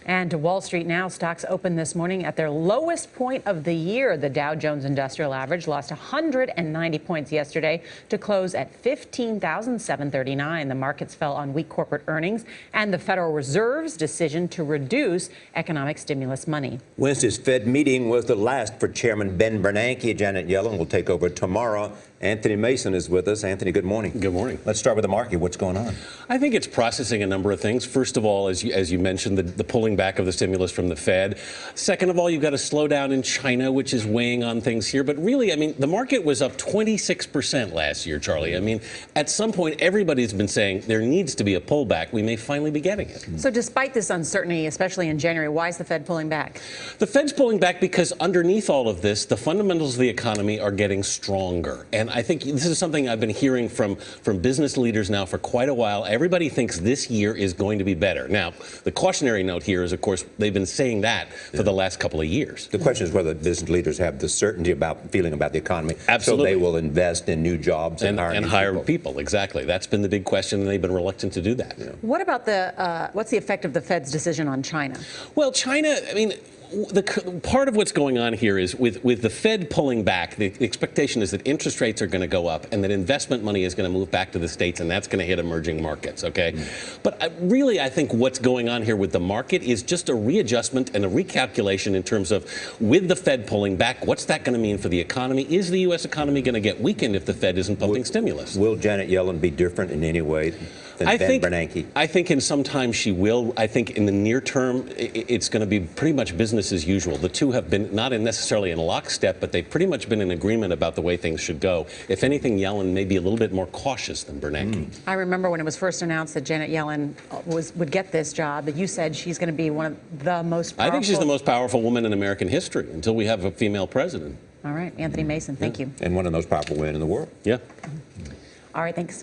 And to Wall Street now, stocks opened this morning at their lowest point of the year. The Dow Jones Industrial Average lost 190 points yesterday to close at 15,739. The markets fell on weak corporate earnings and the Federal Reserve's decision to reduce economic stimulus money. Wednesday's Fed meeting was the last for Chairman Ben Bernanke. Janet Yellen will take over tomorrow. Anthony Mason is with us. Anthony, good morning. Good morning. Let's start with the market. What's going on? I think it's processing a number of things. First of all, as you mentioned, the pulling back of the stimulus from the Fed. Second of all, you've got a slowdown in China, which is weighing on things here. But really, I mean, the market was up 26% last year, Charlie. I mean, at some point, everybody's been saying there needs to be a pullback. We may finally be getting it. So despite this uncertainty, especially in January, why is the Fed pulling back? The Fed's pulling back because underneath all of this, the fundamentals of the economy are getting stronger. And I think this is something I've been hearing from business leaders now for quite a while. Everybody thinks this year is going to be better. Now, the cautionary note here is, of course, they've been saying that for the last couple of years. The question is whether business leaders have the certainty about feeling about the economy. Absolutely. So they will invest in new jobs and hire people. Exactly. That's been the big question, and they've been reluctant to do that. Yeah. What about what's the effect of the Fed's decision on China? Well, China, I mean, part of what's going on here is with the Fed pulling back, the expectation is that interest rates are going to go up and that investment money is going to move back to the States, and that's going to hit emerging markets, okay? But really, I think what's going on here with the market is just a readjustment and a recalculation in terms of, with the Fed pulling back, what's that going to mean for the economy? Is the U.S. economy going to get weakened if the Fed isn't pumping stimulus? Will Janet Yellen be different in any way than Ben Bernanke? I think in some time she will. I think in the near term, it's going to be pretty much business as usual. The two have been not necessarily in lockstep, but they've pretty much been in agreement about the way things should go. If anything, Yellen may be a little bit more cautious than Bernanke. I remember when it was first announced that Janet Yellen would get this job, that you said she's going to be one of the most powerful. I think she's the most powerful woman in American history until we have a female president. All right. Anthony Mason, thank you. And one of the most powerful women in the world. Yeah. All right, thanks.